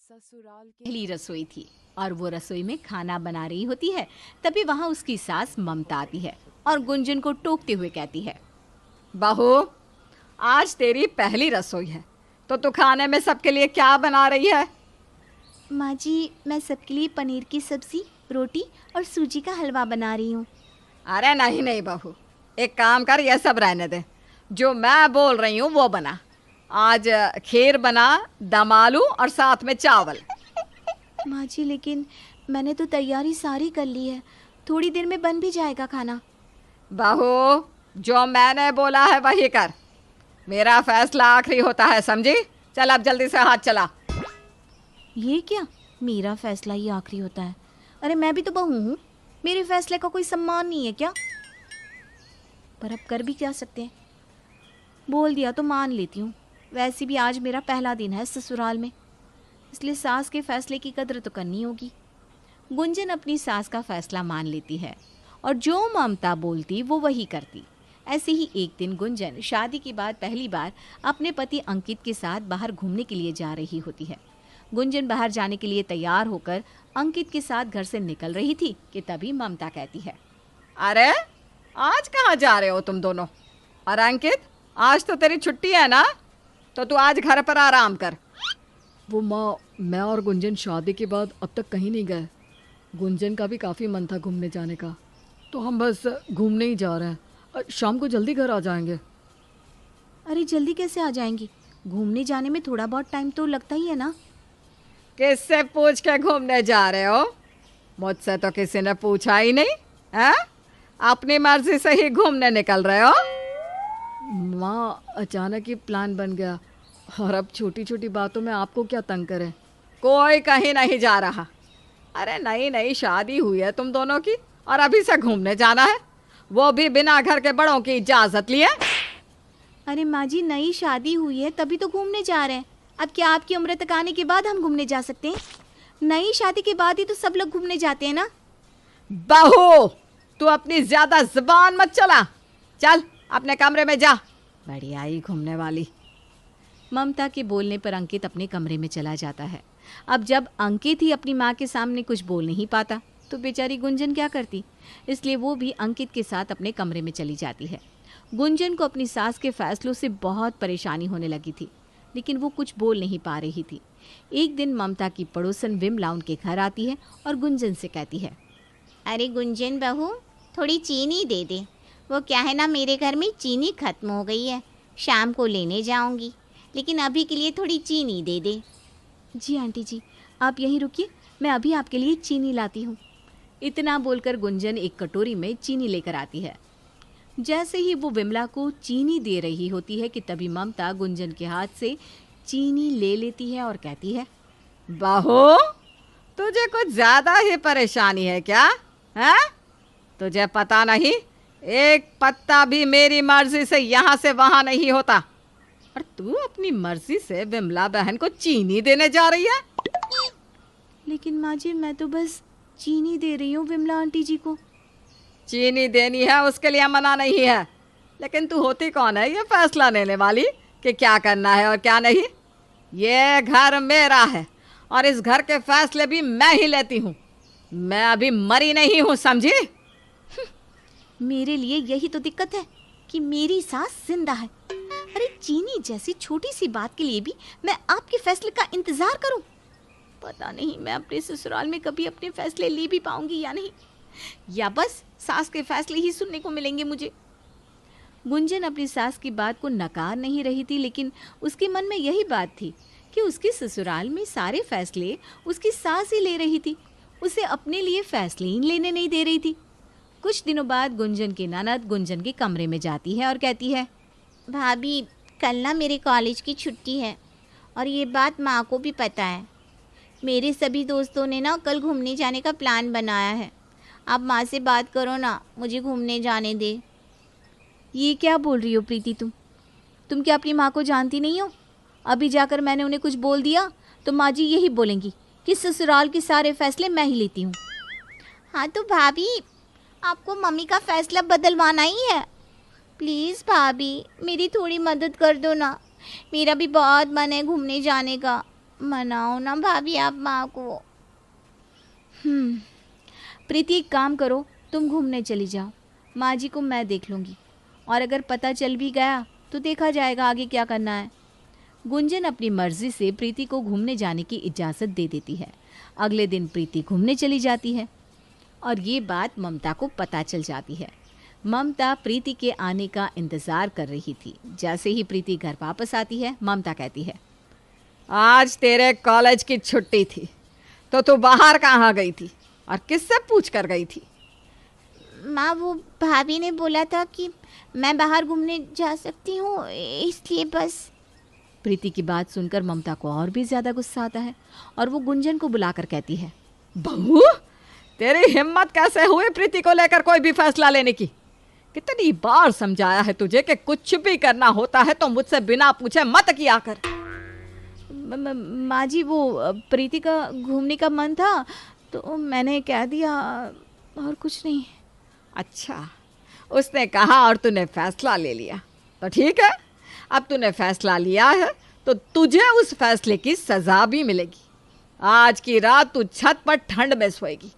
ससुराल के पहली रसोई थी और वो रसोई में खाना बना रही होती है। तभी वहाँ उसकी सास ममता आती है और गुंजन को टोकते हुए कहती है, बहू, आज तेरी पहली रसोई है तो तू खाने में सबके लिए क्या बना रही है? माँ जी, मैं सबके लिए पनीर की सब्जी, रोटी और सूजी का हलवा बना रही हूँ। अरे नहीं नहीं बहू, एक काम कर, ये सब रहने दे। जो मैं बोल रही हूँ वो बना। आज खीर बना, दम आलू और साथ में चावल। माँ जी, लेकिन मैंने तो तैयारी सारी कर ली है, थोड़ी देर में बन भी जाएगा खाना। बहू, जो मैंने बोला है वही कर। मेरा फैसला आखिरी होता है, समझी? चल अब जल्दी से हाथ चला। ये क्या, मेरा फैसला ही आखिरी होता है? अरे मैं भी तो बहू हूँ, मेरे फैसले का कोई सम्मान नहीं है क्या? पर अब कर भी क्या सकते हैं, बोल दिया तो मान लेती हूँ। वैसे भी आज मेरा पहला दिन है ससुराल में, इसलिए सास के फैसले की कदर तो करनी होगी। गुंजन अपनी सास का फैसला मान लेती है और जो ममता बोलती वो वही करती। ऐसे ही एक दिन गुंजन शादी के बाद पहली बार अपने पति अंकित के साथ बाहर घूमने के लिए जा रही होती है। गुंजन बाहर जाने के लिए तैयार होकर अंकित के साथ घर से निकल रही थी कि तभी ममता कहती है, अरे आज कहाँ जा रहे हो तुम दोनों? और अंकित, आज तो तेरी छुट्टी है ना, तो तू आज घर पर आराम कर। वो माँ, मैं और गुंजन शादी के बाद अब तक कहीं नहीं गए। गुंजन का भी काफ़ी मन था घूमने जाने का, तो हम बस घूमने ही जा रहे हैं। शाम को जल्दी घर आ जाएंगे। अरे जल्दी कैसे आ जाएंगी, घूमने जाने में थोड़ा बहुत टाइम तो लगता ही है ना। किससे पूछ के घूमने जा रहे हो? मुझसे तो किसी ने पूछा ही नहीं है। अपनी मर्जी से ही घूमने निकल रहे हो? माँ, अचानक ही प्लान बन गया और अब छोटी छोटी बातों में आपको क्या तंग करें। कोई कहीं नहीं जा रहा। अरे नई नई शादी हुई है तुम दोनों की और अभी से घूमने जाना है, वो भी बिना घर के बड़ों की इजाजत लिए। अरे माँ जी, नई शादी हुई है तभी तो घूमने जा रहे हैं। अब क्या आपकी उम्र तक आने के बाद हम घूमने जा सकते हैं? नई शादी के बाद ही तो सब लोग घूमने जाते हैं ना। बहू, तू अपनी ज्यादा जुबान मत चला। चल अपने कमरे में जा, बड़ी आई घूमने वाली। ममता के बोलने पर अंकित अपने कमरे में चला जाता है। अब जब अंकित ही अपनी माँ के सामने कुछ बोल नहीं पाता तो बेचारी गुंजन क्या करती, इसलिए वो भी अंकित के साथ अपने कमरे में चली जाती है। गुंजन को अपनी सास के फैसलों से बहुत परेशानी होने लगी थी, लेकिन वो कुछ बोल नहीं पा रही थी। एक दिन ममता की पड़ोसन विमला उनके घर आती है और गुंजन से कहती है, अरे गुंजन बहू, थोड़ी चीनी दे दे। वो क्या है ना, मेरे घर में चीनी खत्म हो गई है, शाम को लेने जाऊंगी, लेकिन अभी के लिए थोड़ी चीनी दे दे। जी आंटी जी, आप यहीं रुकिए, मैं अभी आपके लिए चीनी लाती हूँ। इतना बोलकर गुंजन एक कटोरी में चीनी लेकर आती है। जैसे ही वो विमला को चीनी दे रही होती है कि तभी ममता गुंजन के हाथ से चीनी ले लेती है और कहती है, बहू, तुझे कुछ ज्यादा ही परेशानी है क्या? है? तुझे पता नहीं, एक पत्ता भी मेरी मर्जी से यहाँ से वहाँ नहीं होता, और तू अपनी मर्जी से विमला बहन को चीनी देने जा रही है। लेकिन माँ जी, मैं तो बस चीनी दे रही हूँ विमला आंटी जी को। चीनी देनी है उसके लिए मना नहीं है, लेकिन तू होती कौन है ये फैसला लेने वाली कि क्या करना है और क्या नहीं? ये घर मेरा है और इस घर के फैसले भी मैं ही लेती हूँ। मैं अभी मरी नहीं हूँ, समझी? मेरे लिए यही तो दिक्कत है कि मेरी सास जिंदा है। अरे चीनी जैसी छोटी सी बात के लिए भी मैं आपके फैसले का इंतजार करूं? पता नहीं मैं अपने ससुराल में कभी अपने फैसले ले भी पाऊंगी या नहीं, या बस सास के फैसले ही सुनने को मिलेंगे मुझे। गुंजन अपनी सास की बात को नकार नहीं रही थी, लेकिन उसके मन में यही बात थी कि उसके ससुराल में सारे फैसले उसकी सास ही ले रही थी, उसे अपने लिए फैसले ही लेने नहीं दे रही थी। कुछ दिनों बाद गुंजन की ननद गुंजन के कमरे में जाती है और कहती है, भाभी, कल ना मेरे कॉलेज की छुट्टी है और ये बात माँ को भी पता है। मेरे सभी दोस्तों ने ना कल घूमने जाने का प्लान बनाया है। आप माँ से बात करो ना, मुझे घूमने जाने दे। ये क्या बोल रही हो प्रीति, तुम क्या अपनी माँ को जानती नहीं हो? अभी जाकर मैंने उन्हें कुछ बोल दिया तो माँ जी यही बोलेंगी कि ससुराल के सारे फैसले मैं ही लेती हूँ। हाँ तो भाभी, आपको मम्मी का फैसला बदलवाना ही है। प्लीज़ भाभी, मेरी थोड़ी मदद कर दो ना, मेरा भी बहुत मन है घूमने जाने का। मनाओ ना भाभी आप माँ को। प्रीति एक काम करो, तुम घूमने चली जाओ, माँ जी को मैं देख लूँगी, और अगर पता चल भी गया तो देखा जाएगा आगे क्या करना है। गुंजन अपनी मर्जी से प्रीति को घूमने जाने की इजाज़त दे देती है। अगले दिन प्रीति घूमने चली जाती है और ये बात ममता को पता चल जाती है। ममता प्रीति के आने का इंतज़ार कर रही थी। जैसे ही प्रीति घर वापस आती है, ममता कहती है, आज तेरे कॉलेज की छुट्टी थी तो तू बाहर कहाँ गई थी और किससे पूछ कर गई थी? माँ वो भाभी ने बोला था कि मैं बाहर घूमने जा सकती हूँ, इसलिए बस। प्रीति की बात सुनकर ममता को और भी ज़्यादा गुस्सा आता है और वो गुंजन को बुलाकर कहती है, बहू, तेरी हिम्मत कैसे हुई प्रीति को लेकर कोई भी फैसला लेने की? कितनी बार समझाया है तुझे कि कुछ भी करना होता है तो मुझसे बिना पूछे मत किया कर। माँ जी वो प्रीति का घूमने का मन था तो मैंने कह दिया, और कुछ नहीं। अच्छा, उसने कहा और तूने फैसला ले लिया, तो ठीक है। अब तूने फैसला लिया है तो तुझे उस फैसले की सज़ा भी मिलेगी। आज की रात तू छत पर ठंड में सोएगी,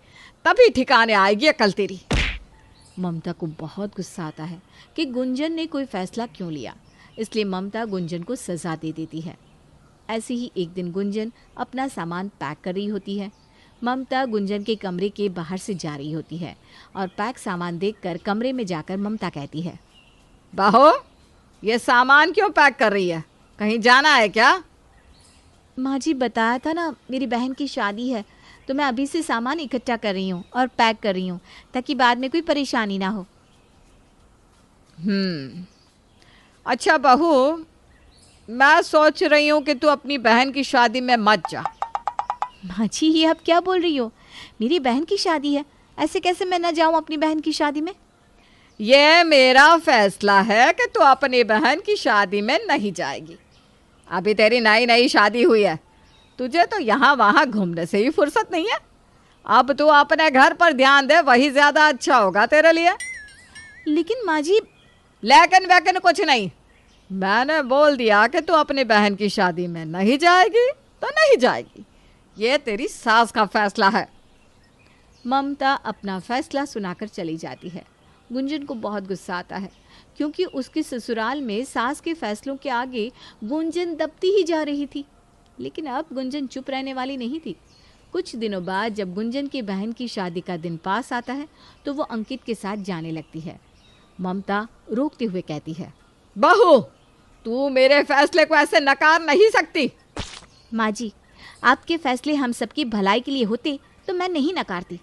तभी ठिकाने आएगी अकल तेरी। ममता को बहुत गुस्सा आता है कि गुंजन ने कोई फैसला क्यों लिया, इसलिए ममता गुंजन को सज़ा दे देती है। ऐसे ही एक दिन गुंजन अपना सामान पैक कर रही होती है। ममता गुंजन के कमरे के बाहर से जा रही होती है और पैक सामान देखकर कमरे में जाकर ममता कहती है, बहू, ये सामान क्यों पैक कर रही है? कहीं जाना है क्या? माँ जी बताया था ना, मेरी बहन की शादी है तो मैं अभी से सामान इकट्ठा कर रही हूँ और पैक कर रही हूँ ताकि बाद में कोई परेशानी ना हो। अच्छा बहू, मैं सोच रही हूँ कि तू अपनी बहन की शादी में मत जा। माँ जी ये आप क्या बोल रही हो? मेरी बहन की शादी है, ऐसे कैसे मैं ना जाऊँ अपनी बहन की शादी में? ये मेरा फैसला है कि तू अपनी बहन की शादी में नहीं जाएगी। अभी तेरी नई नई शादी हुई है, तुझे तो यहाँ वहाँ घूमने से ही फुर्सत नहीं है। अब तू अपने घर पर ध्यान दे, वही ज़्यादा अच्छा होगा तेरे लिए। लेकिन माँ जी। लेकिन वैकिन कुछ नहीं, मैंने बोल दिया कि तू अपनी बहन की शादी में नहीं जाएगी तो नहीं जाएगी। ये तेरी सास का फैसला है। ममता अपना फैसला सुनाकर चली जाती है। गुंजन को बहुत गुस्सा आता है क्योंकि उसके ससुराल में सास के फैसलों के आगे गुंजन दबती ही जा रही थी। लेकिन अब गुंजन चुप रहने वाली नहीं थी। कुछ दिनों बाद जब गुंजन की बहन की शादी का दिन पास आता है तो वो अंकित के साथ जाने लगती है। ममता रोकते हुए कहती है, बहू, तू मेरे फैसले को ऐसे नकार नहीं सकती। माँ जी, आपके फैसले हम सबकी भलाई के लिए होते तो मैं नहीं नकारती,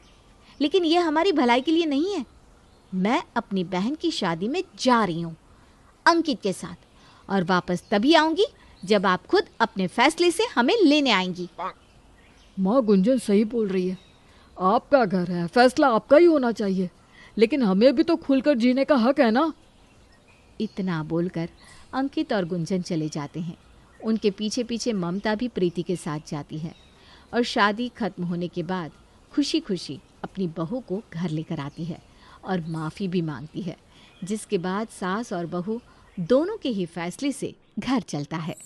लेकिन ये हमारी भलाई के लिए नहीं है। मैं अपनी बहन की शादी में जा रही हूँ अंकित के साथ, और वापस तभी आऊँगी जब आप खुद अपने फैसले से हमें लेने आएंगी। माँ गुंजन सही बोल रही है, आपका घर है, फैसला आपका ही होना चाहिए, लेकिन हमें भी तो खुलकर जीने का हक है ना। इतना बोलकर अंकित और गुंजन चले जाते हैं। उनके पीछे पीछे ममता भी प्रीति के साथ जाती है और शादी खत्म होने के बाद खुशी खुशी अपनी बहू को घर लेकर आती है और माफ़ी भी मांगती है, जिसके बाद सास और बहू दोनों के ही फैसले से घर चलता है।